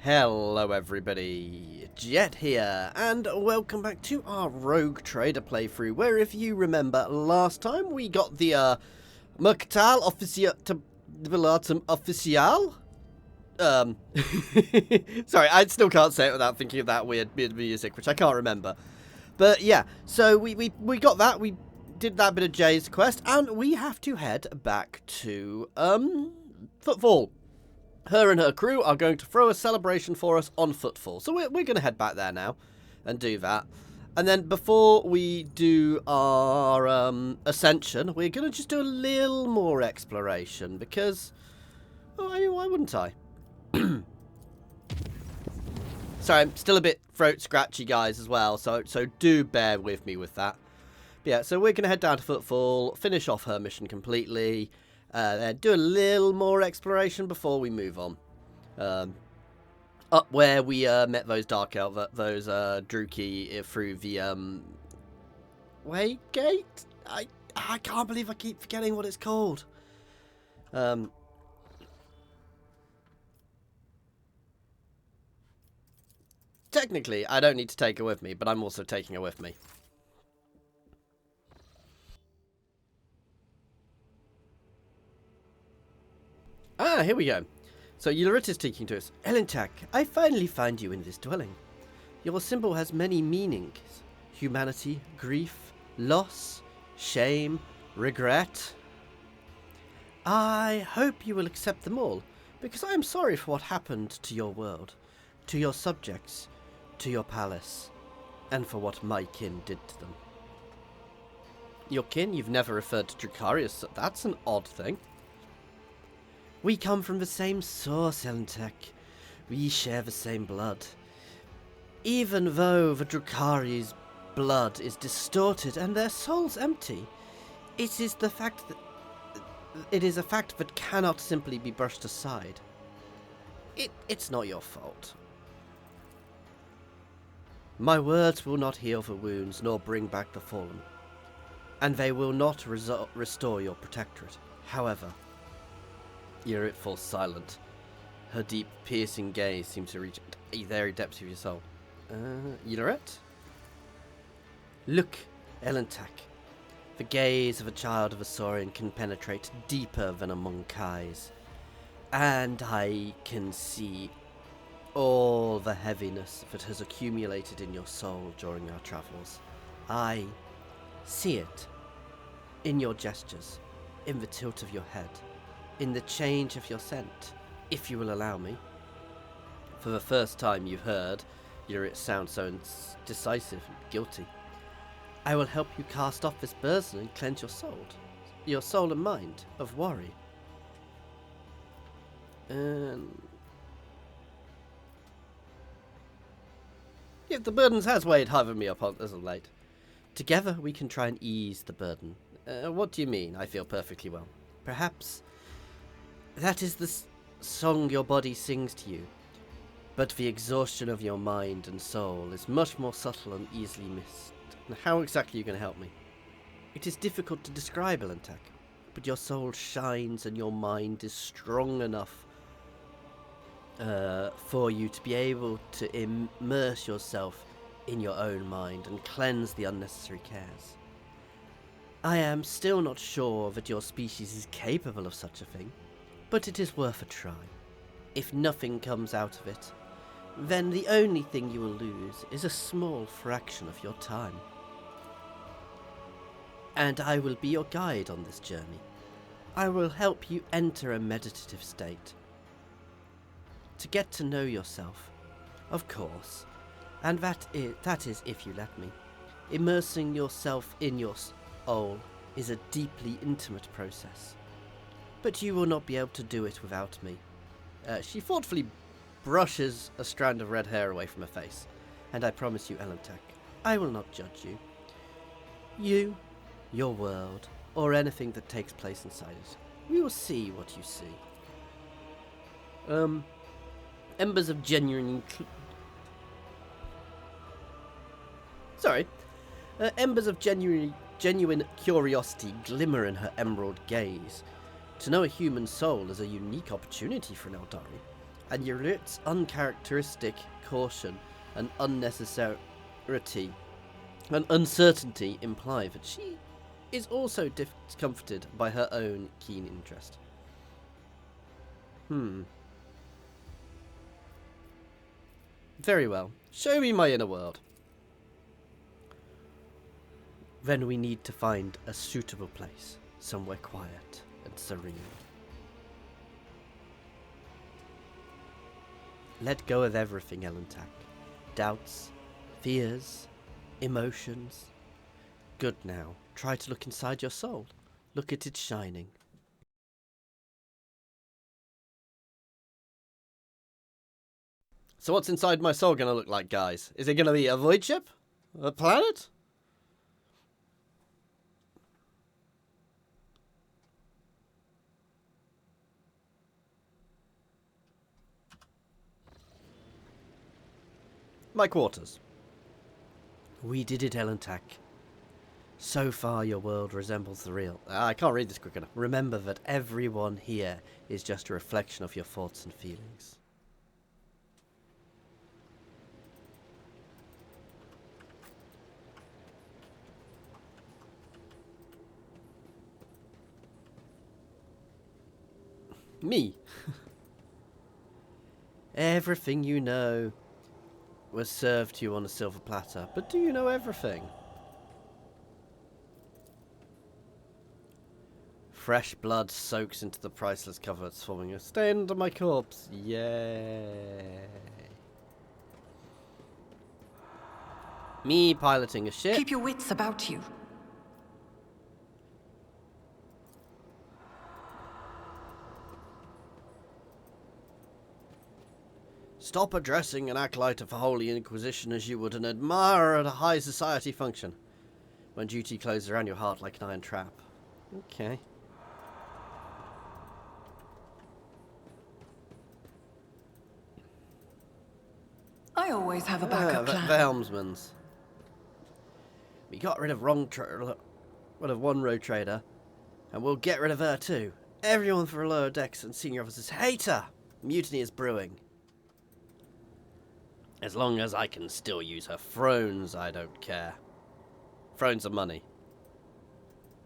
Hello everybody, Jet here, and welcome back to our Rogue Trader playthrough, where if you remember last time we got the Mercantile Officiatum Official? Sorry, I still can't say it without thinking of that weird music, which I can't remember. But yeah, so we got that, we did that bit of Jay's quest, and we have to head back to, Footfall. Her and her crew are going to throw a celebration for us on Footfall. So we're going to head back there now and do that. And then before we do our ascension, we're going to just do a little more exploration because, oh, I mean, why wouldn't I? Sorry, I'm still a bit throat scratchy, guys, as well. So do bear with me with that. But yeah, so we're going to head down to Footfall, finish off her mission completely. Then do a little more exploration before we move on. Up where we met those Dark Elf, those Druki through the Way Gate? I can't believe I keep forgetting what it's called. Technically, I don't need to take her with me, but I'm also taking her with me. Ah, here we go. So Ulyrit is speaking to us. Elentak, I finally find you in this dwelling. Your symbol has many meanings. Humanity, grief, loss, shame, regret. I hope you will accept them all, because I am sorry for what happened to your world, to your subjects, to your palace, and for what my kin did to them. Your kin? You've never referred to Dracarius. That's an odd thing. We come from the same source, Elentak. We share the same blood. Even though the Dracari's blood is distorted and their souls empty, it is a fact that cannot simply be brushed aside. It's not your fault. My words will not heal the wounds nor bring back the fallen, and they will not restore your protectorate. However, Ulyrit falls silent. Her deep, piercing gaze seems to reach the very depths of your soul. Ulyrit? Look, Elentak. The gaze of a child of a Saurian can penetrate deeper than a monk's eyes. And I can see all the heaviness that has accumulated in your soul during our travels. I see it in your gestures, in the tilt of your head, in the change of your scent, if you will allow me. For the first time you've heard Ulyrit sound so decisive and guilty. I will help you cast off this burden and cleanse your soul and mind of worry. Yeah, the burden has weighed heavy on me as of late. Together we can try and ease the burden. What do you mean? I feel perfectly well. Perhaps that is the song your body sings to you, but the exhaustion of your mind and soul is much more subtle and easily missed. Now, how exactly are you going to help me? It is difficult to describe, Elentak, but your soul shines and your mind is strong enough for you to be able to immerse yourself in your own mind and cleanse the unnecessary cares. I am still not sure that your species is capable of such a thing, but it is worth a try. If nothing comes out of it, then the only thing you will lose is a small fraction of your time. And I will be your guide on this journey. I will help you enter a meditative state. To get to know yourself, of course, and that is if you let me. Immersing yourself in your soul is a deeply intimate process. But you will not be able to do it without me. She thoughtfully brushes a strand of red hair away from her face. And I promise you, Elentak, I will not judge you. You, your world, or anything that takes place inside it. We will see what you see. Embers of genuine curiosity glimmer in her emerald gaze. To know a human soul is a unique opportunity for an Eldari. and Yurlit's uncharacteristic caution and unnecessity and uncertainty imply that she is also discomforted by her own keen interest. Very well. Show me my inner world. Then we need to find a suitable place, somewhere quiet and serene. Let go of everything, Elentak. Doubts, fears, emotions. Good now. Try to look inside your soul. Look at it shining. So what's inside my soul gonna look like, guys? Is it gonna be a void ship? A planet? My quarters. We did it, Elentak. So far your world resembles the real. I can't read this quick enough. Remember that everyone here is just a reflection of your thoughts and feelings. Me. Everything you know was served to you on a silver platter, but do you know everything? Fresh blood soaks into the priceless coverts, forming a stain under my corpse. Yay. Me piloting a ship. Keep your wits about you. Stop addressing an acolyte of the Holy Inquisition as you would an admirer at a high society function, when duty closes around your heart like an iron trap. Okay. I always have a backup plan. The helmsman's. We got rid of one road trader, and we'll get rid of her too. Everyone for lower decks and senior officers hate her. Mutiny is brewing. As long as I can still use her thrones, I don't care. Thrones are money.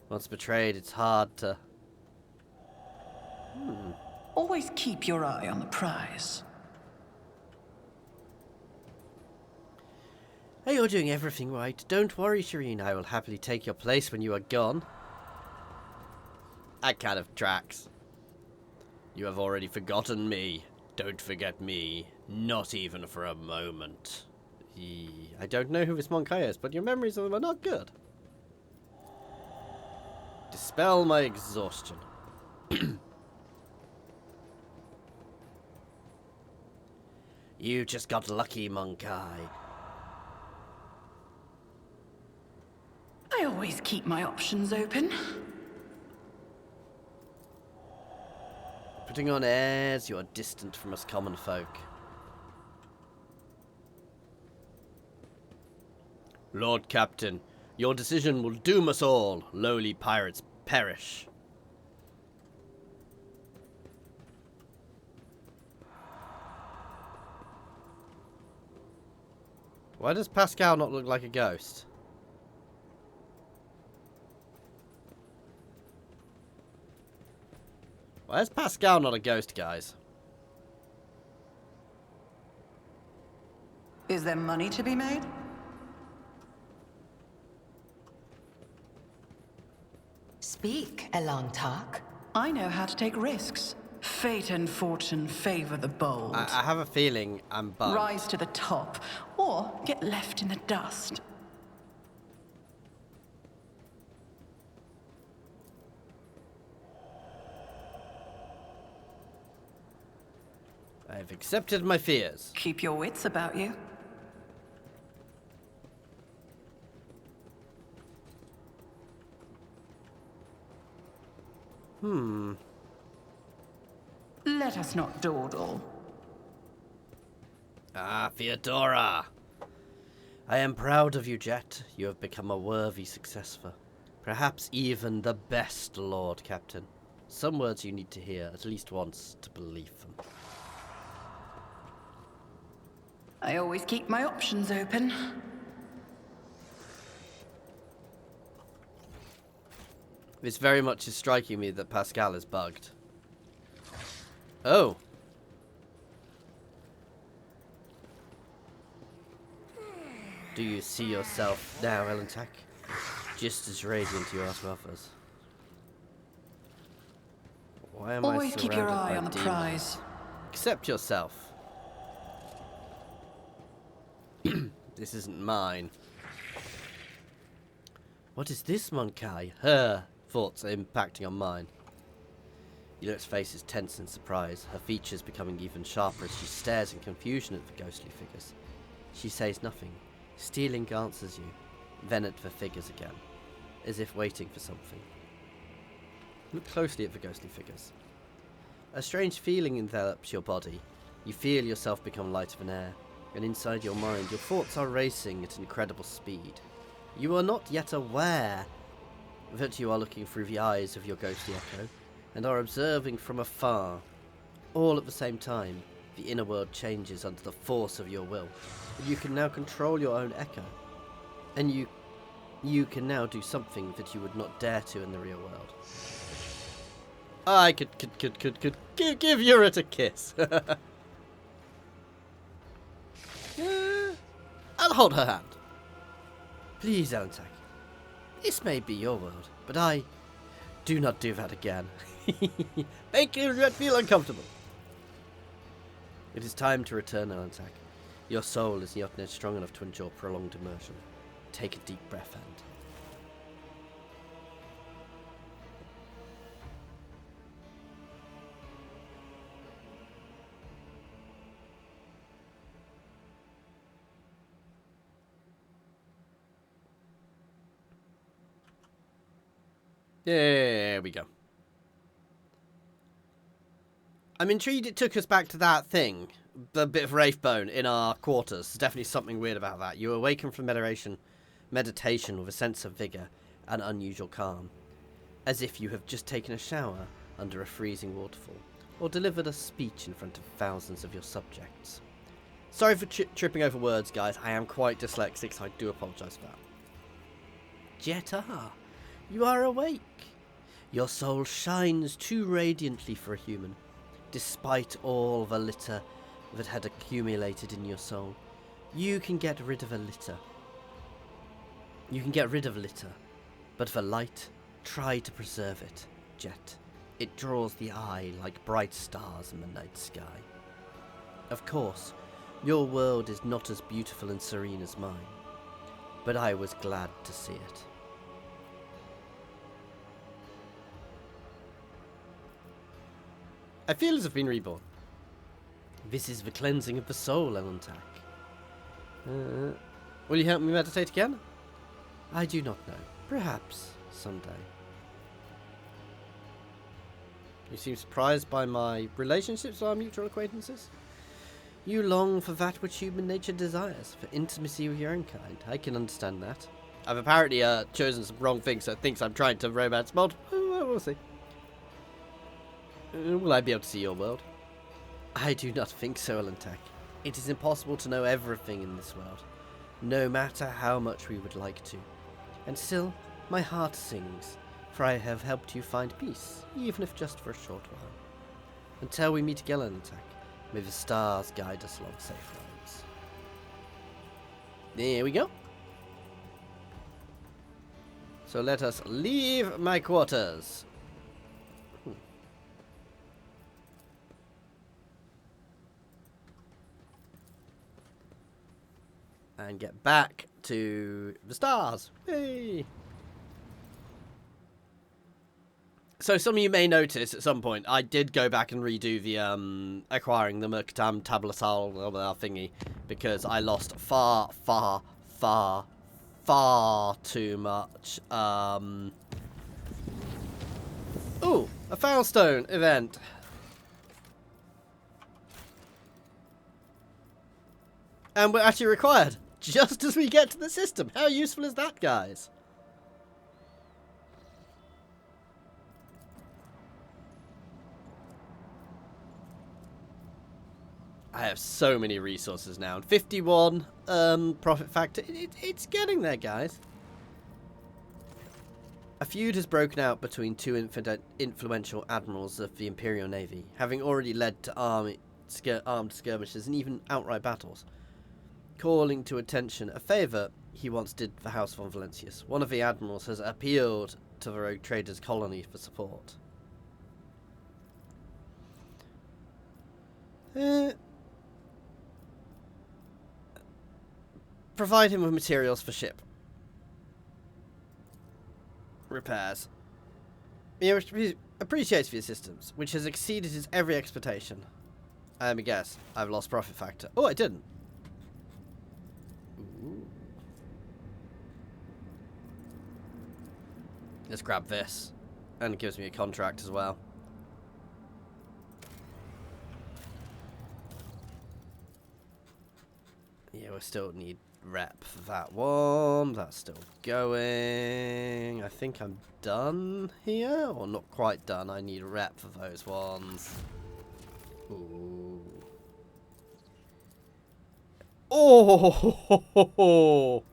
Once betrayed, it's hard to... Always keep your eye on the prize. Oh, you're doing everything right. Don't worry, Shireen. I will happily take your place when you are gone. That kind of tracks. You have already forgotten me. Don't forget me. Not even for a moment. I don't know who this Monkai is, but your memories of them are not good. Dispel my exhaustion. You just got lucky, Monkai. I always keep my options open. Putting on airs, you are distant from us common folk. Lord Captain, your decision will doom us all. Lowly pirates perish. Why does Pascal not look like a ghost? Why is Pascal not a ghost, guys? Is there money to be made? Speak, Elantak. I know how to take risks. Fate and fortune favor the bold. I have a feeling I'm bugged. Rise to the top, or get left in the dust. I have accepted my fears. Keep your wits about you. Let us not dawdle. Ah, Theodora. I am proud of you, Jet. You have become a worthy successor. Perhaps even the best Lord Captain. Some words you need to hear at least once to believe them. I always keep my options open. This very much is striking me that Pascal is bugged. Oh. Do you see yourself now, Owlcat? Just as radiant you are to others. Why am Always I keep your surrounded eye by on the demons? prize. Accept yourself. This isn't mine. What is this, Monkai? Her thoughts are impacting on mine. Yulek's face is tense in surprise, her features becoming even sharper as she stares in confusion at the ghostly figures. She says nothing, stealing glances you, then at the figures again, as if waiting for something. Look closely at the ghostly figures. A strange feeling envelops your body. You feel yourself become lighter than air, and inside your mind your thoughts are racing at incredible speed. You are not yet aware that you are looking through the eyes of your ghostly echo, and are observing from afar. All at the same time, the inner world changes under the force of your will. You can now control your own echo, and you can now do something that you would not dare to in the real world. I could give Yurit a kiss. I'll hold her hand. Please, Owlcat. This may be your world, but I do not do that again. Make you feel uncomfortable. It is time to return, Owlcat. Your soul is not yet strong enough to endure prolonged immersion. Take a deep breath and... There we go. I'm intrigued it took us back to that thing. The bit of Wraithbone in our quarters. There's definitely something weird about that. You awaken from meditation with a sense of vigour and unusual calm. As if you have just taken a shower under a freezing waterfall. Or delivered a speech in front of thousands of your subjects. Sorry for tripping over words, guys. I am quite dyslexic, so I do apologise for that. Jetta, you are awake. Your soul shines too radiantly for a human. Despite all the litter that had accumulated in your soul, you can get rid of a litter. You can get rid of litter, but the light, try to preserve it, Jet. It draws the eye like bright stars in the night sky. Of course, your world is not as beautiful and serene as mine, but I was glad to see it. I feel as if I've been reborn. This is the cleansing of the soul, Owlcat. Will you help me meditate again? I do not know. Perhaps someday. You seem surprised by my relationships with our mutual acquaintances. You long for that which human nature desires, for intimacy with your own kind. I can understand that. I've apparently chosen some wrong things, so it thinks I'm trying to romance mod. We'll see. Will I be able to see your world? I do not think so, Owlcat. It is impossible to know everything in this world, no matter how much we would like to. And still, my heart sings, for I have helped you find peace, even if just for a short while. Until we meet again, Owlcat, may the stars guide us along safe roads. There we go. So let us leave my quarters. And get back to the stars. Yay! So some of you may notice at some point, I did go back and redo the acquiring the Mercatam Tablatal thingy, because I lost far too much. Ooh, a Foulstone event. And we're actually required just as we get to the system. How useful is that, guys? I have so many resources now. 51 profit factor. It's getting there, guys. A feud has broken out between two influential admirals of the Imperial Navy, having already led to armed skirmishes and even outright battles. Calling to attention a favour he once did for House von Valentius, one of the admirals has appealed to the rogue traders' colony for support. Provide him with materials for ship. Repairs. He appreciates the assistance, which has exceeded his every expectation. Let me guess. I've lost profit factor. Oh, I didn't. Ooh. Let's grab this. And it gives me a contract as well. Yeah, we still need rep for that one. That's still going. I think I'm done here. Or not quite done. I need a rep for those ones. Ooh. Oh!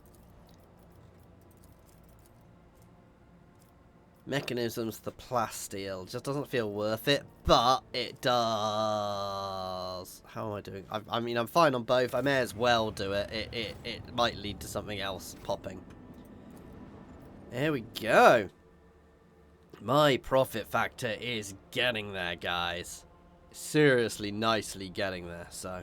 Mechanisms, the plasteel. Just doesn't feel worth it, but it does. How am I doing? I mean, I'm fine on both. I may as well do it. It might lead to something else popping. There we go. My profit factor is getting there, guys. Seriously, nicely getting there, so.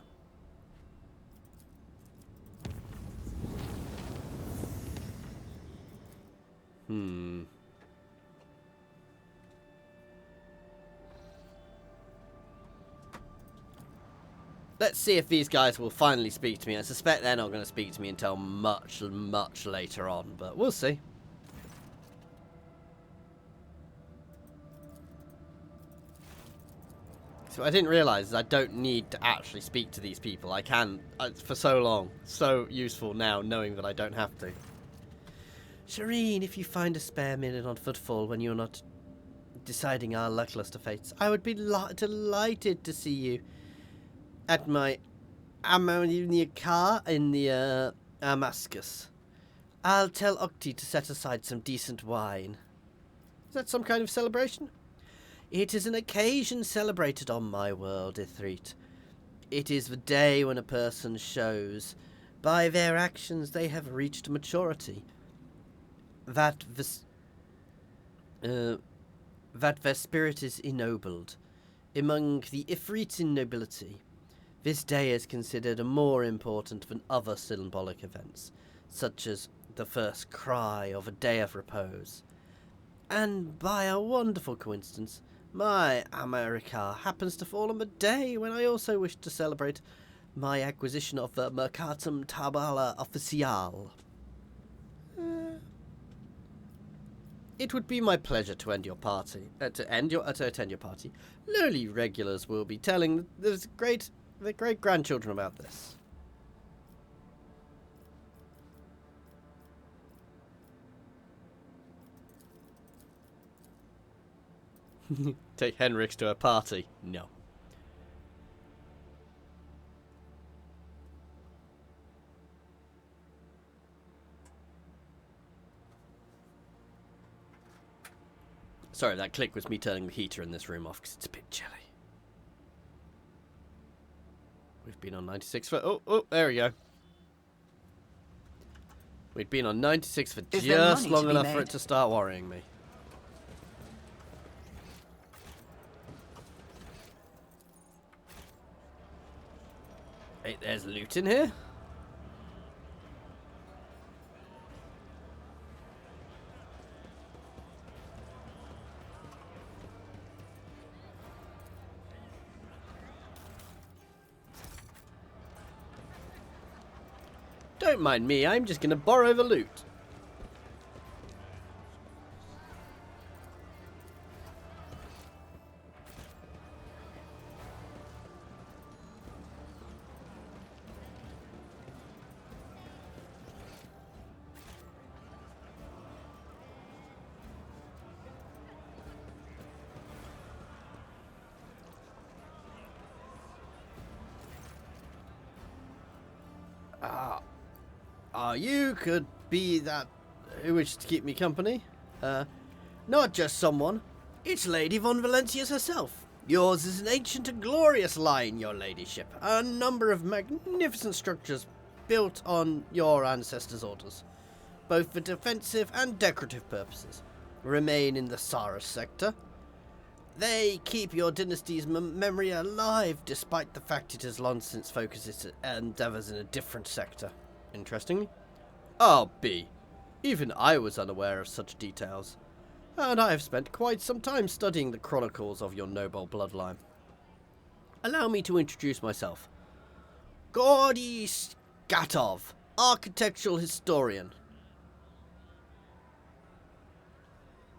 Let's see if these guys will finally speak to me. I suspect they're not going to speak to me until much, much later on, but we'll see. So I didn't realise I don't need to actually speak to these people. I can for so long. So useful now knowing that I don't have to. Shireen, if you find a spare minute on footfall when you're not deciding our lackluster fates, I would be delighted to see you at my ammonia car in the Damascus. I'll tell Ukti to set aside some decent wine. Is that some kind of celebration? It is an occasion celebrated on my world, Ithrit. It is the day when a person shows, by their actions they have reached maturity, that their spirit is ennobled. Among the Ifrits in nobility, this day is considered more important than other symbolic events, such as the first cry of a day of repose. And by a wonderful coincidence, my America happens to fall on the day when I also wish to celebrate my acquisition of the Mercatum Tabala Official. It would be my pleasure to attend your party. Lowly regulars will be telling the great grandchildren about this. Take Henrix to a party? No. Sorry, that click was me turning the heater in this room off because it's a bit chilly. We've been on 96 for... Oh, there we go. We'd been on 96 for just long enough for it to start worrying me. Hey, there's loot in here. Don't mind me, I'm just going to borrow the loot. You could be that who wishes to keep me company. Not just someone. It's Lady von Valentius herself. Yours is an ancient and glorious line, your ladyship. A number of magnificent structures built on your ancestors' orders, both for defensive and decorative purposes, remain in the Saras sector. They keep your dynasty's memory alive, despite the fact it has long since focused its endeavours in a different sector. Interestingly, I'll be. Even I was unaware of such details, and I have spent quite some time studying the chronicles of your noble bloodline. Allow me to introduce myself. Gordy Skatov, architectural historian.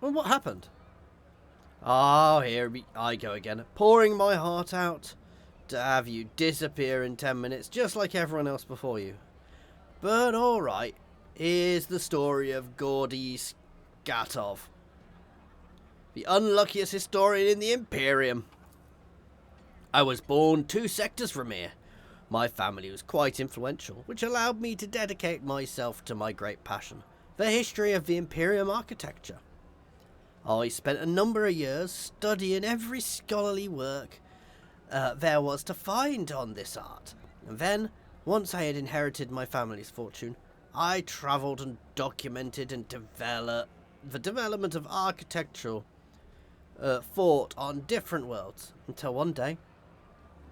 Well, what happened? Oh, here I go again, pouring my heart out to have you disappear in 10 minutes, just like everyone else before you. But alright, here's the story of Gordy Skatov, the unluckiest historian in the Imperium. I was born 2 sectors from here. My family was quite influential, which allowed me to dedicate myself to my great passion, the history of the Imperium architecture. I spent a number of years studying every scholarly work there was to find on this art, and then, once I had inherited my family's fortune, I travelled and documented and developed the development of architectural thought on different worlds, until one day,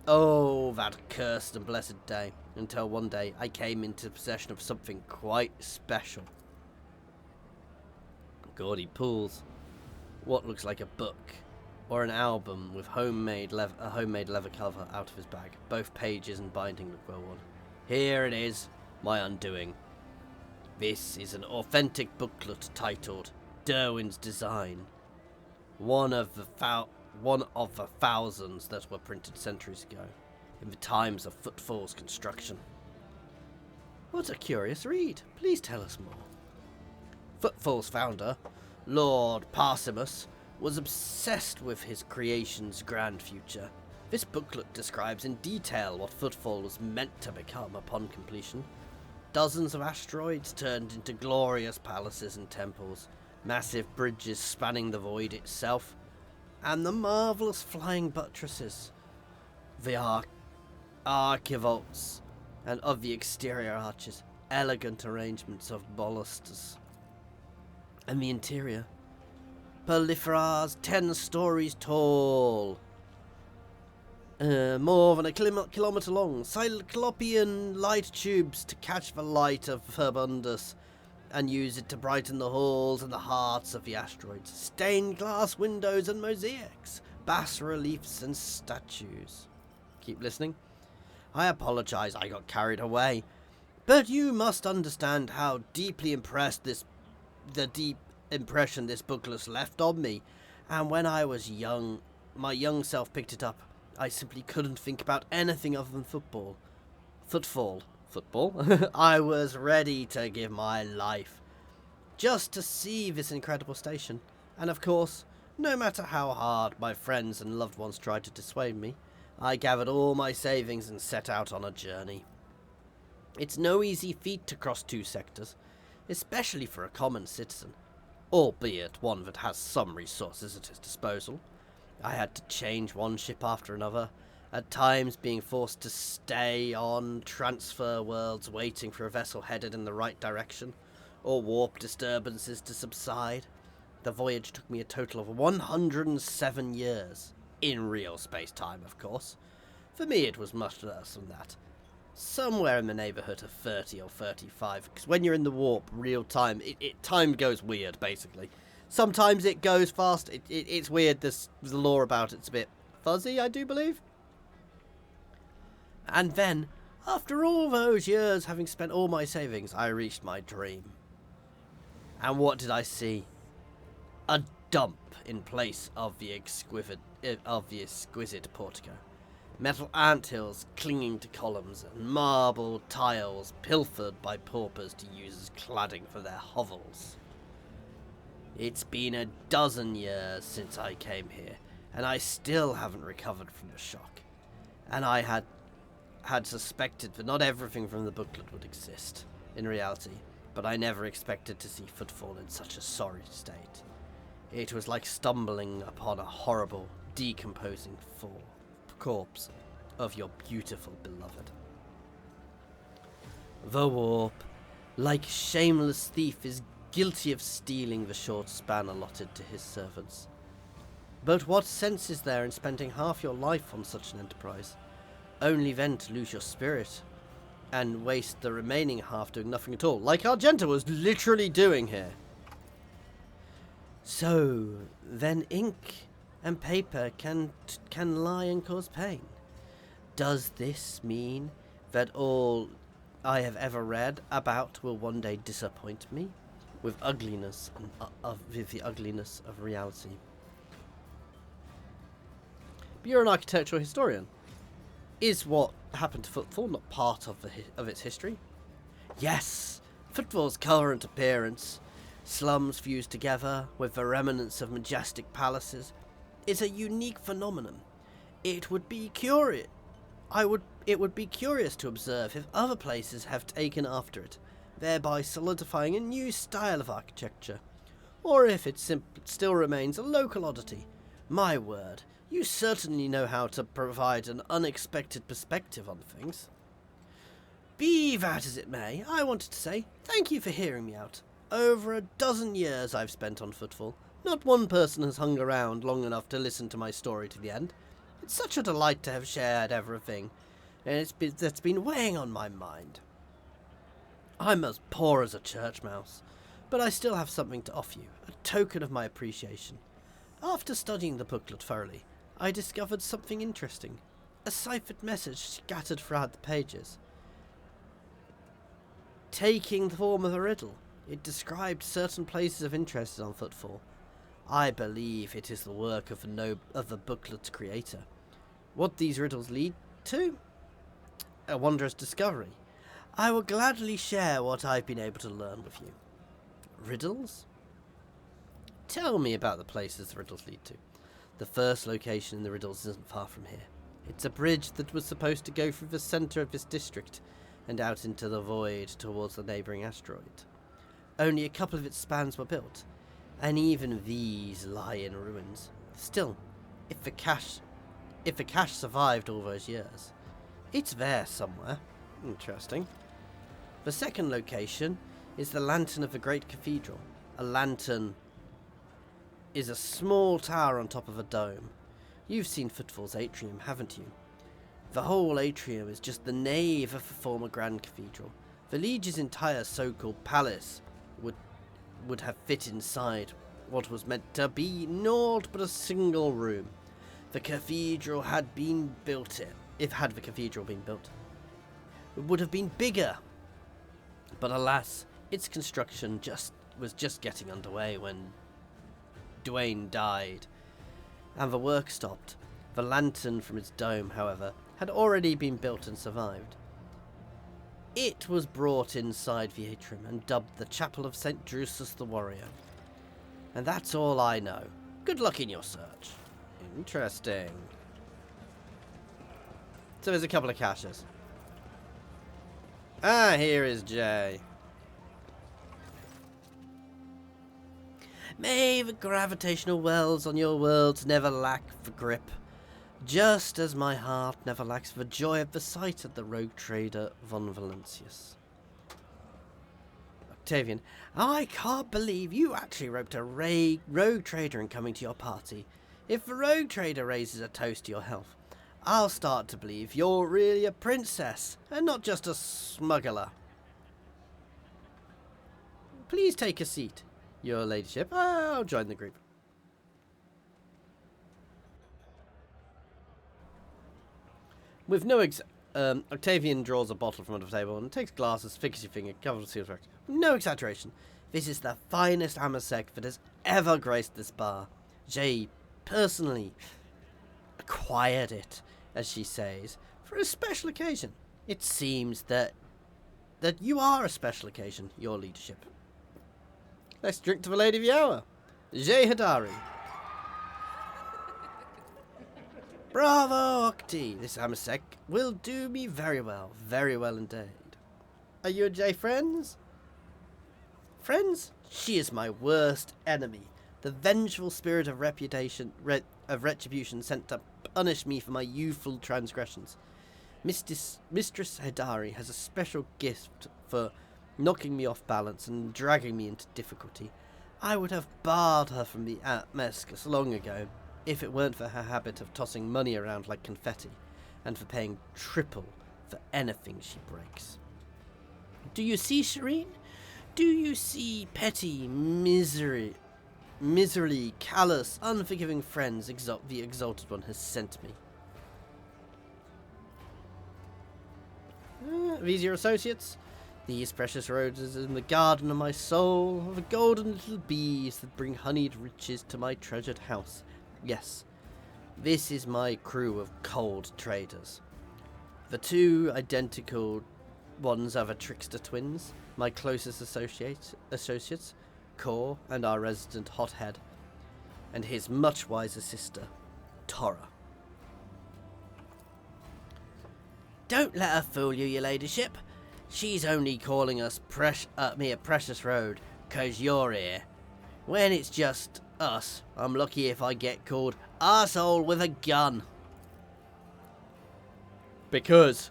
oh, that cursed and blessed day, until one day I came into possession of something quite special. Gordy pulls what looks like a book or an album with a homemade leather cover out of his bag. Both pages and binding look well worn. Here it is, my undoing. This is an authentic booklet titled Derwin's Design, one of the thousands that were printed centuries ago, in the times of Footfall's construction. What a curious read. Please tell us more. Footfall's founder, Lord Parsimus, was obsessed with his creation's grand future. This booklet describes in detail what Footfall was meant to become upon completion. Dozens of asteroids turned into glorious palaces and temples, massive bridges spanning the void itself, and the marvellous flying buttresses, the archivolts, and of the exterior arches, elegant arrangements of balusters. And the interior, proliferas 10 stories tall, more than a kilometre long, cyclopean light tubes to catch the light of Verbundus and use it to brighten the halls and the hearts of the asteroids, stained glass windows and mosaics, bas-reliefs and statues. Keep listening. I apologise, I got carried away, but you must understand how deeply impressed the deep impression this booklet left on me, and when I was young, my young self picked it up. I simply couldn't think about anything other than football. I was ready to give my life just to see this incredible station, and of course, no matter how hard my friends and loved ones tried to dissuade me, I gathered all my savings and set out on a journey. It's no easy feat to cross 2 sectors, especially for a common citizen, albeit one that has some resources at his disposal. I had to change one ship after another, at times being forced to stay on transfer worlds waiting for a vessel headed in the right direction, or warp disturbances to subside. The voyage took me a total of 107 years, in real space-time, of course. For me it was much less than that, somewhere in the neighbourhood of 30 or 35, because when you're in the warp real time, time goes weird, basically. Sometimes it goes fast, it's weird, there's the lore about it's a bit fuzzy, I do believe. And then, after all those years, having spent all my savings, I reached my dream. And what did I see? A dump in place of the exquisite portico. Metal anthills clinging to columns, and marble tiles pilfered by paupers to use as cladding for their hovels. It's been a dozen years since I came here, and I still haven't recovered from the shock. And I had suspected that not everything from the booklet would exist in reality, but I never expected to see Footfall in such a sorry state. It was like stumbling upon a horrible, decomposing corpse of your beautiful beloved. The warp, like shameless thief, is guilty of stealing the short span allotted to his servants. But what sense is there in spending half your life on such an enterprise, only then to lose your spirit, and waste the remaining half doing nothing at all, like Argenta was literally doing here? So, then ink and paper can lie and cause pain. Does this mean that all I have ever read about will one day disappoint me with ugliness and with the ugliness of reality? But you're an architectural historian. Is what happened to Footfall not part of its history? Yes, Footfall's current appearance, slums fused together with the remnants of majestic palaces, is a unique phenomenon. It would be curious to observe if other places have taken after it, thereby solidifying a new style of architecture, or if it still remains a local oddity. My word, you certainly know how to provide an unexpected perspective on things. Be that as it may, I wanted to say thank you for hearing me out. Over a dozen years I've spent on Footfall. Not one person has hung around long enough to listen to my story to the end. It's such a delight to have shared everything, and that's been weighing on my mind. I'm as poor as a church mouse, but I still have something to offer you, a token of my appreciation. After studying the booklet thoroughly, I discovered something interesting, a ciphered message scattered throughout the pages. Taking the form of a riddle, it described certain places of interest on Footfall. I believe it is the work of the booklet's creator. What these riddles lead to? A wondrous discovery. I will gladly share what I've been able to learn with you. Riddles? Tell me about the places the riddles lead to. The first location in the riddles isn't far from here. It's a bridge that was supposed to go through the centre of this district and out into the void towards the neighbouring asteroid. Only a couple of its spans were built, and even these lie in ruins. Still, if the cache survived all those years, it's there somewhere. Interesting. The second location is the Lantern of the Great Cathedral. A lantern is a small tower on top of a dome. You've seen Footfall's atrium, haven't you? The whole atrium is just the nave of the former Grand Cathedral. The Liege's entire so-called palace would have fit inside what was meant to be naught but a single room. The cathedral had been built had the cathedral been built, it would have been bigger. But alas, its construction was just getting underway when Dwayne died, and the work stopped. The lantern from its dome, however, had already been built and survived. It was brought inside the atrium and dubbed the Chapel of St. Drusus the Warrior. And that's all I know. Good luck in your search. Interesting. So there's a couple of caches. Ah, here is Jay. May the gravitational wells on your worlds never lack for grip, just as my heart never lacks the joy of the sight of the rogue trader von Valancius. Octavian, I can't believe you actually roped a rogue trader in coming to your party. If the rogue trader raises a toast to your health, I'll start to believe you're really a princess and not just a smuggler. Please take a seat, your ladyship. I'll join the group. With no Octavian draws a bottle from under the table and takes glasses, fixes your finger, covers the seal. No exaggeration. This is the finest amasec that has ever graced this bar. Jay personally acquired it, as she says, for a special occasion. It seems that you are a special occasion, your leadership. Let's drink to the lady of the hour, Jay Hadari. Bravo, Octi! This Amasek will do me very well indeed. Are you and Jay friends? Friends? She is my worst enemy, the vengeful spirit of retribution sent to punish me for my youthful transgressions. Mistress Hedari has a special gift for knocking me off balance and dragging me into difficulty. I would have barred her from the Mescus long ago, if it weren't for her habit of tossing money around like confetti, and for paying triple for anything she breaks. Do you see, Shireen? Do you see petty, miserly, callous, unforgiving friends the Exalted One has sent me? These your associates? These precious roses in the garden of my soul are the golden little bees that bring honeyed riches to my treasured house. Yes, this is my crew of cold traders. The two identical ones are the trickster twins, my closest associates, Kor and our resident hothead, and his much wiser sister, Tora. Don't let her fool you, your ladyship. She's only calling us me a precious road, 'cause you're here. When it's just us, I'm lucky if I get called arsehole with a gun. Because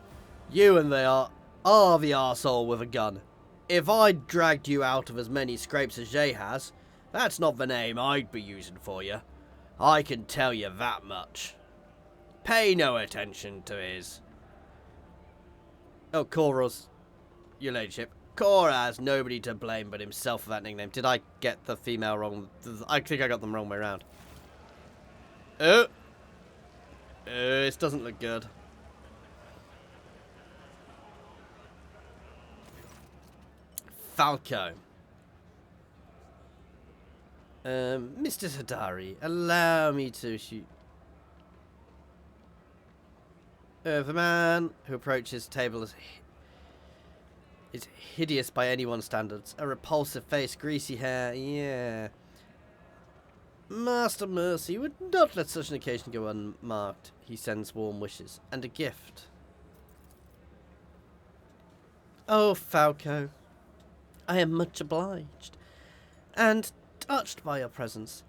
you and they are the arsehole with a gun. If I dragged you out of as many scrapes as Jay has, that's not the name I'd be using for you. I can tell you that much. Pay no attention to his. Oh, Koros, your ladyship. Kor has nobody to blame but himself for that nickname. Did I get the female wrong? I think I got them wrong way around. Oh. This doesn't look good. Falco. Mr. Hadari, allow me to shoot. The man who approaches the table is hideous by anyone's standards. A repulsive face, greasy hair, yeah. Master Mercy would not let such an occasion go unmarked. He sends warm wishes and a gift. Oh, Falco, I am much obliged and touched by your presence.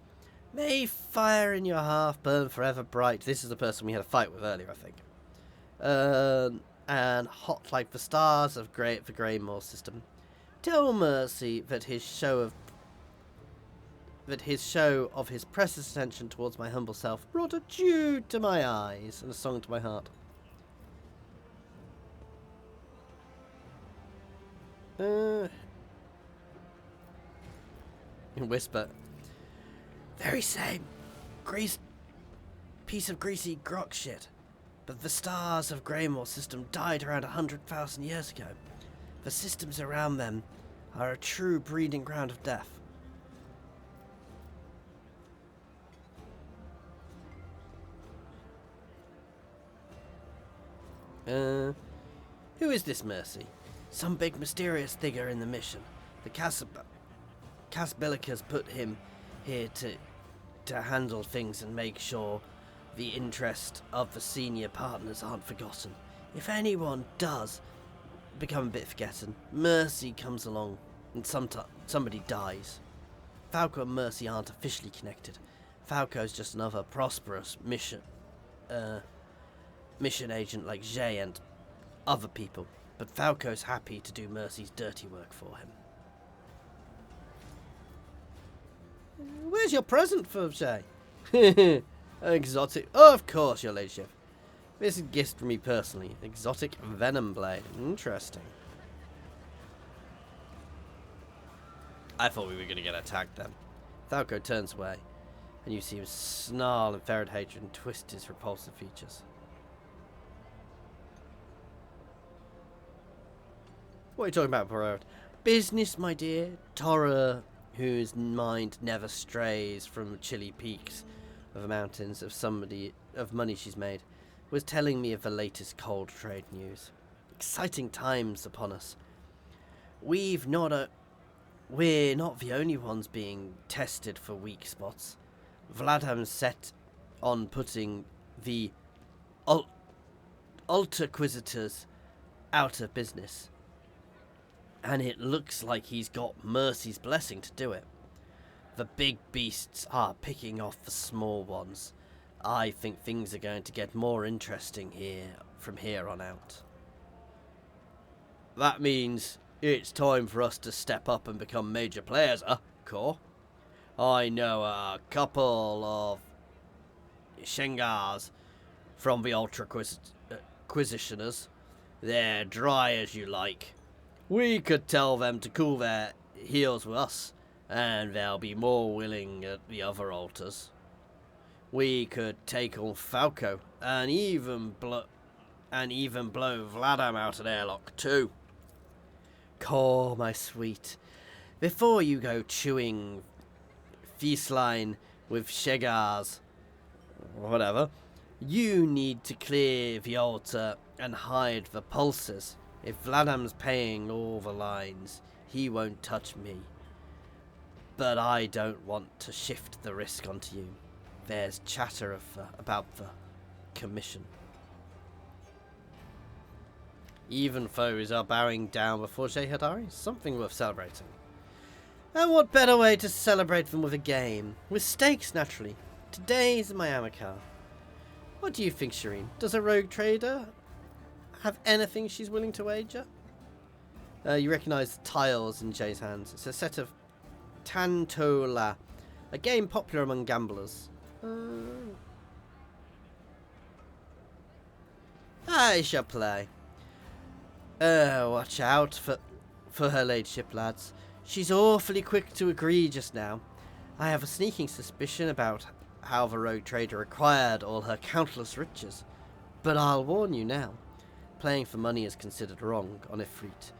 May fire in your heart burn forever bright. This is the person we had a fight with earlier, I think. And hot like the stars of the Greymore system. Tell Mercy that his show of his precious attention towards my humble self brought a dew to my eyes and a song to my heart. Whisper. Very same. Piece of greasy grok shit. But the stars of Greymore system died around 100,000 years ago. The systems around them are a true breeding ground of death. Who is this Mercy? Some big mysterious figure in the mission. The Casbelica's put him here to handle things and make sure the interest of the senior partners aren't forgotten. If anyone does become a bit forgotten, Mercy comes along and somebody dies. Falco and Mercy aren't officially connected. Falco's just another prosperous mission agent like Jay and other people, but Falco's happy to do Mercy's dirty work for him. Where's your present for Jay? Exotic. Oh, of course, your ladyship. This is a gift from me personally. Exotic venom blade. Interesting. I thought we were going to get attacked then. Falco turns away, and you see him snarl in ferret hatred and twist his repulsive features. What are you talking about, Perot? Business, my dear. Tora, whose mind never strays from chilly peaks of the mountains of money she's made, was telling me of the latest cold trade news. Exciting times upon us. We're not the only ones being tested for weak spots. Vladim's set on putting the Altaquisitors out of business. And it looks like he's got Mercy's blessing to do it. The big beasts are picking off the small ones. I think things are going to get more interesting here from here on out. That means it's time for us to step up and become major players, Cor? I know a couple of Shengars from the Ultra-Quisitioners. They're dry as you like. We could tell them to cool their heels with us, and they'll be more willing at the other altars. We could take on Falco, and even blow Vladam out of the airlock too. Cor, my sweet, before you go chewing feastline with Shegars, or whatever, you need to clear the altar and hide the pulses. If Vladam's paying all the lines, he won't touch me. But I don't want to shift the risk onto you. There's chatter about the commission. Even foes are bowing down before Jehadari. Something worth celebrating. And what better way to celebrate than with a game? With stakes, naturally. Today's my Amicar. What do you think, Shireen? Does a rogue trader have anything she's willing to wager? You recognise the tiles in Jay's hands. It's a set of Tantola, a game popular among gamblers. I shall play. Watch out for her ladyship, lads. She's awfully quick to agree just now. I have a sneaking suspicion about how the rogue trader acquired all her countless riches. But I'll warn you now. Playing for money is considered wrong on Ifrit,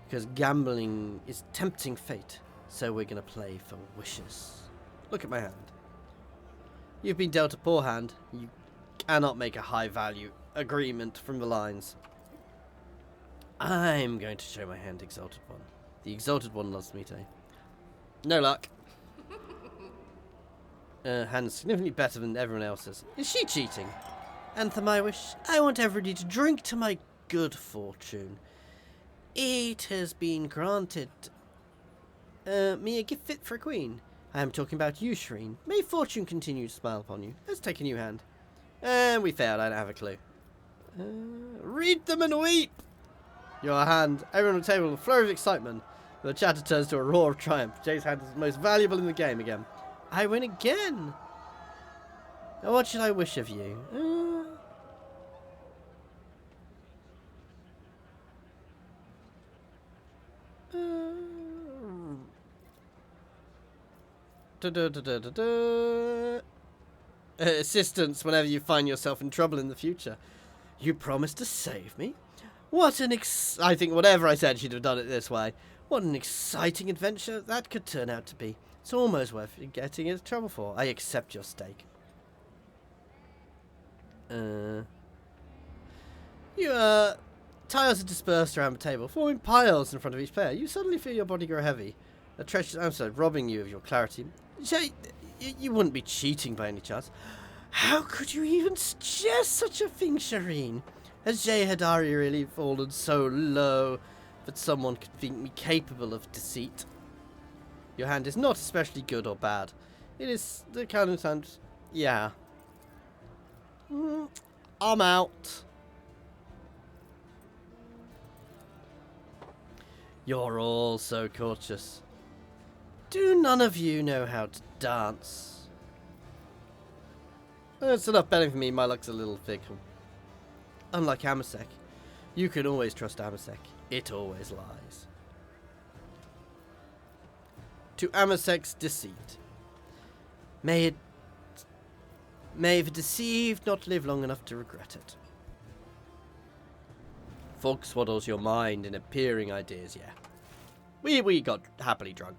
because gambling is tempting fate, so we're going to play for wishes. Look at my hand. You've been dealt a poor hand. You cannot make a high-value agreement from the lines. I'm going to show my hand, Exalted One. The Exalted One loves me today. No luck. Hand's significantly better than everyone else's. Is she cheating? Anthem, I wish. I want everybody to drink to my good fortune. It has been granted me a gift fit for a queen. I am talking about you, Shireen. May fortune continue to smile upon you. Let's take a new hand. And we failed. I don't have a clue. Read them and weep! Your hand. Everyone on the table, a flurry of excitement. The chatter turns to a roar of triumph. Jay's hand is the most valuable in the game again. I win again! Now what should I wish of you? Assistance whenever you find yourself in trouble in the future. You promised to save me? What an I think whatever I said, she'd have done it this way. What an exciting adventure that could turn out to be. It's almost worth getting into trouble for. I accept your stake. Tiles are dispersed around the table, forming piles in front of each player. You suddenly feel your body grow heavy. A treacherous answer robbing you of your clarity. Jay, you wouldn't be cheating by any chance. How could you even suggest such a thing, Shireen? Has Jehadari really fallen so low that someone could think me capable of deceit? Your hand is not especially good or bad. It is the kind of hand... Yeah. I'm out. You're all so cautious. Do none of you know how to dance? It's enough betting for me. My luck's a little fickle. Unlike Amasek, you can always trust Amasek. It always lies. To Amasek's deceit. May the deceived not live long enough to regret it. Fog swaddles your mind in appearing ideas, yeah. We got happily drunk.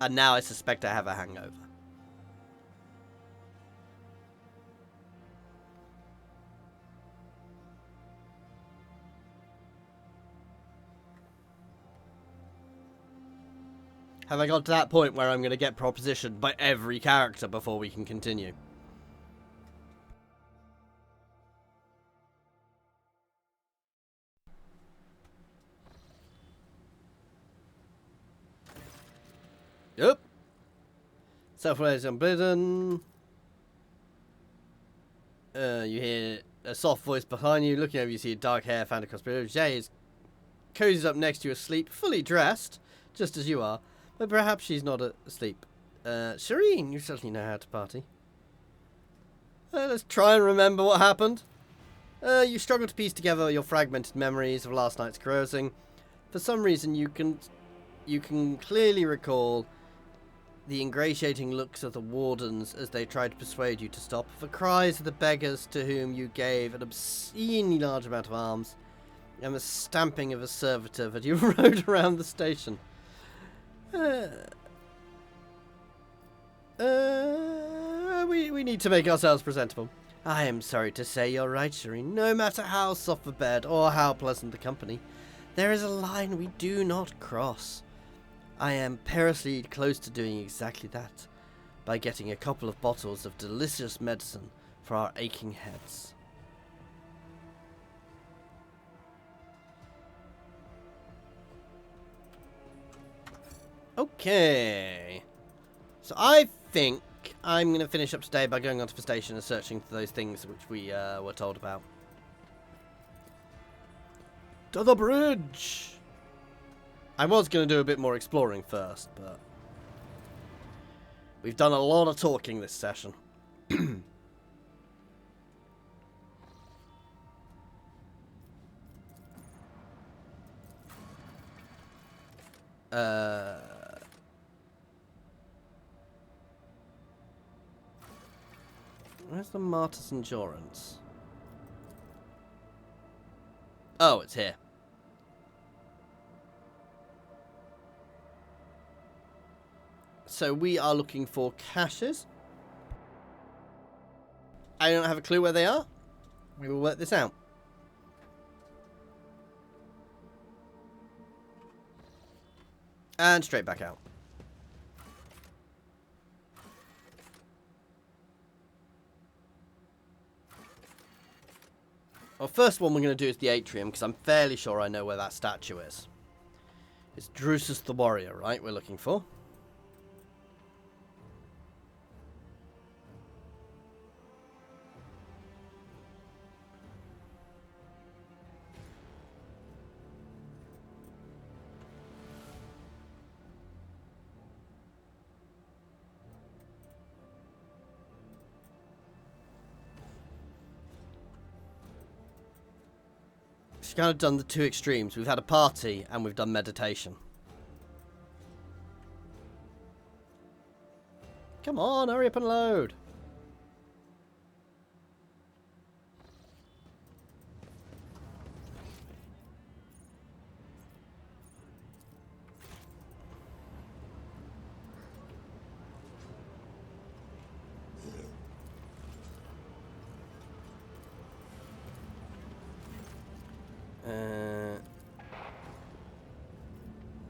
And now I suspect I have a hangover. Have I got to that point where I'm going to get propositioned by every character before we can continue? Yep. Self-raised unbidden. You hear a soft voice behind you. Looking over, you see a dark hair found across the room. Jay is cozies up next to you asleep, fully dressed, just as you are. But perhaps she's not asleep. Shireen, you certainly know how to party. Let's try and remember what happened. You struggle to piece together your fragmented memories of last night's carousing. For some reason, you can clearly recall the ingratiating looks of the wardens as they tried to persuade you to stop, the cries of the beggars to whom you gave an obscenely large amount of alms, and the stamping of a servitor that you rode around the station. We need to make ourselves presentable. I am sorry to say you're right, Shireen. No matter how soft the bed or how pleasant the company, there is a line we do not cross. I am perilously close to doing exactly that, by getting a couple of bottles of delicious medicine for our aching heads. Okay. So I think I'm going to finish up today by going onto the station and searching for those things which we were told about. To the bridge! I was going to do a bit more exploring first, but we've done a lot of talking this session. Where's the Martyr's Endurance? Oh, it's here. So we are looking for caches. I don't have a clue where they are. We will work this out. And straight back out. Well, first one we're going to do is the atrium, because I'm fairly sure I know where that statue is. It's Drusus the Warrior, right, we're looking for. We've kind of done the two extremes. We've had a party and we've done meditation. Come on, hurry up and load.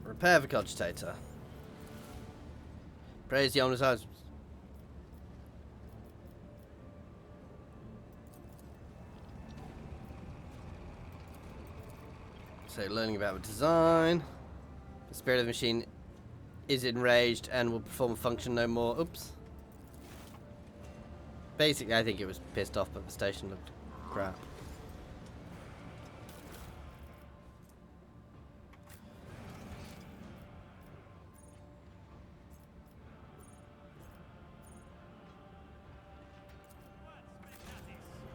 Repair the cogitator. Praise the owner's house. So, learning about the design. The spirit of the machine is enraged and will perform a function no more. Oops. Basically, I think it was pissed off, but the station looked crap.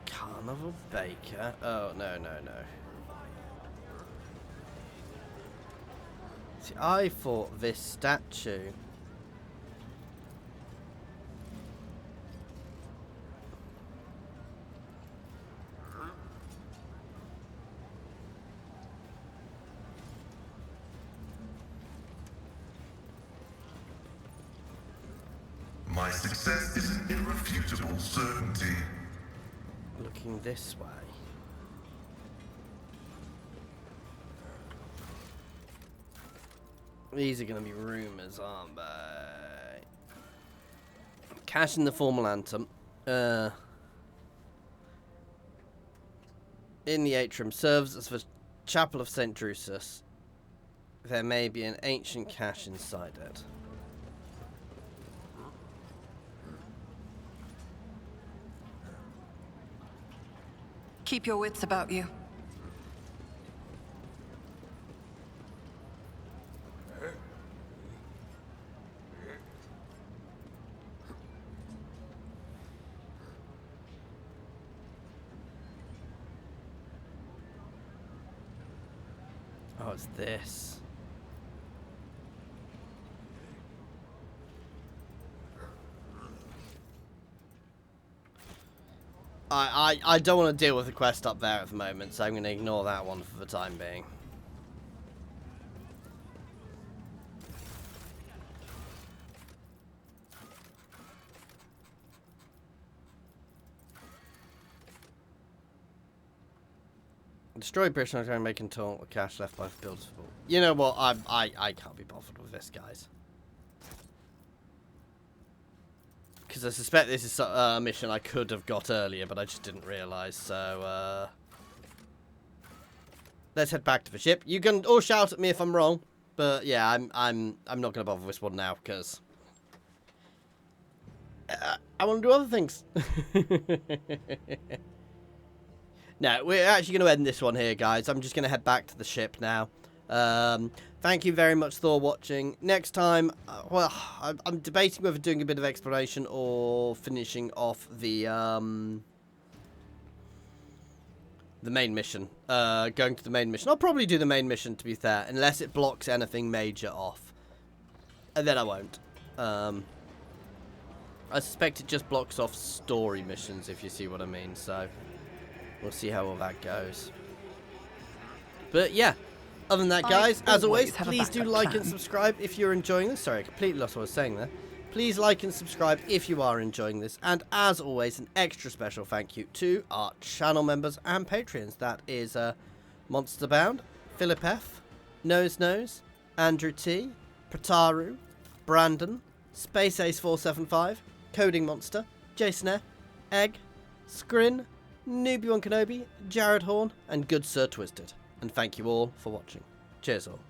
Carnival Baker? Oh, no. See, I thought this statue... My success is an irrefutable certainty. Looking this way. These are going to be rumours, aren't they? Cash in the formal anthem. In the atrium serves as the chapel of St. Drusus. There may be an ancient cache inside it. Keep your wits about you. Oh, it's this. I don't want to deal with the quest up there at the moment, so I'm going to ignore that one for the time being. Destroy British and making total cash left by the builders. You know what? I can't be bothered with this, guys. Because I suspect this is a mission I could have got earlier, but I just didn't realise. So let's head back to the ship. You can all shout at me if I'm wrong, but yeah, I'm not going to bother with this one now because I want to do other things. No, we're actually going to end this one here, guys. I'm just going to head back to the ship now. Thank you very much for watching. Next time, well, I'm debating whether doing a bit of exploration or finishing off the main mission. Going to the main mission. I'll probably do the main mission, to be fair, unless it blocks anything major off. And then I won't. I suspect it just blocks off story missions, if you see what I mean, so we'll see how all that goes. But yeah, other than that, guys, as always, please do like and subscribe if you're enjoying this. Sorry, I completely lost what I was saying there. Please like and subscribe if you are enjoying this. And as always, an extra special thank you to our channel members and Patreons. That is Monsterbound, Philip F, Nose, Andrew T, Prataru, Brandon, Space Ace 475, Coding Monster, Jason F, Egg, Scrin, Newbie One Kenobi, Jared Horn, and Good Sir Twisted. And thank you all for watching. Cheers all.